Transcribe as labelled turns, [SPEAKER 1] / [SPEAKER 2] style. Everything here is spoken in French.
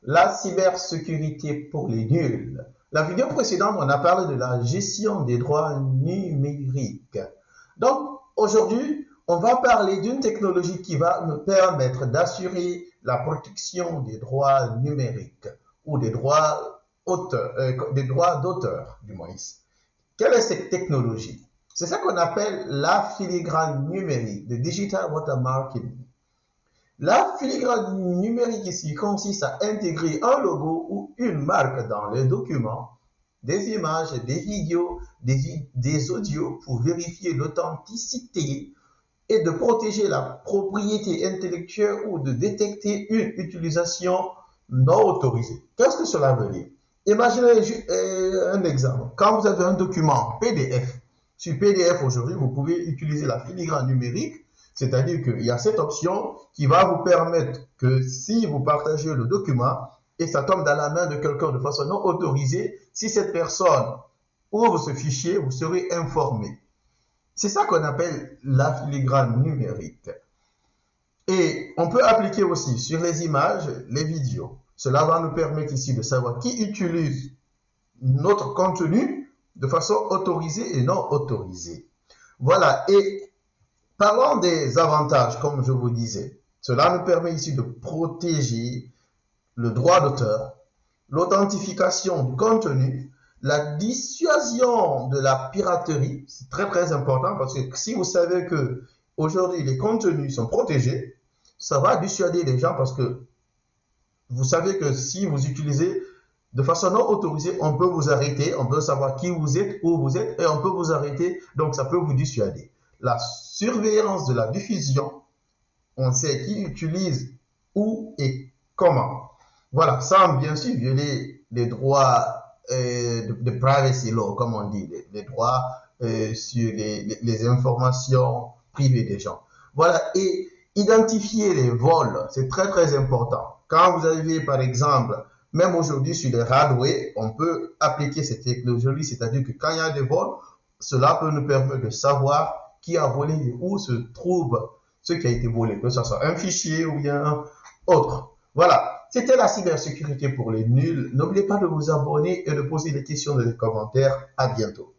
[SPEAKER 1] La cybersécurité pour les nuls. La vidéo précédente, on a parlé de la gestion des droits numériques. Donc, aujourd'hui, on va parler d'une technologie qui va nous permettre d'assurer la protection des droits numériques ou des droits d'auteur, du moins. Quelle est cette technologie? C'est ça qu'on appelle la filigrane numérique, le digital watermarking. La filigrane numérique ici consiste à intégrer un logo ou une marque dans les documents, des images, des vidéos, des audios pour vérifier l'authenticité et de protéger la propriété intellectuelle ou de détecter une utilisation non autorisée. Qu'est-ce que cela veut dire? Imaginez un exemple. Quand vous avez un document PDF, sur PDF aujourd'hui, vous pouvez utiliser la filigrane numérique, c'est-à-dire qu'il y a cette option qui va vous permettre que si vous partagez le document et ça tombe dans la main de quelqu'un de façon non autorisée, si cette personne ouvre ce fichier, vous serez informé. C'est ça qu'on appelle la filigrane numérique. Et on peut appliquer aussi sur les images, les vidéos. Cela va nous permettre ici de savoir qui utilise notre contenu de façon autorisée et non autorisée. Voilà. Et parlons des avantages, comme je vous disais. Cela nous permet ici de protéger le droit d'auteur, l'authentification du contenu, la dissuasion de la piraterie. C'est très très important parce que si vous savez que aujourd'hui les contenus sont protégés, ça va dissuader les gens parce que vous savez que si vous utilisez de façon non autorisée, on peut vous arrêter, on peut savoir qui vous êtes, où vous êtes, et on peut vous arrêter, donc ça peut vous dissuader. La surveillance de la diffusion, on sait qui utilise où et comment. Voilà, sans bien sûr violer les droits de privacy law, comme on dit, les droits sur les informations privées des gens. Voilà, et identifier les vols, c'est très très important. Quand vous arrivez par exemple, même aujourd'hui sur les radways, on peut appliquer cette technologie, c'est-à-dire que quand il y a des vols, cela peut nous permettre de savoir qui a volé et où se trouve ce qui a été volé, que ce soit un fichier ou bien autre. Voilà, c'était la cybersécurité pour les nuls. N'oubliez pas de vous abonner et de poser des questions dans les commentaires. À bientôt.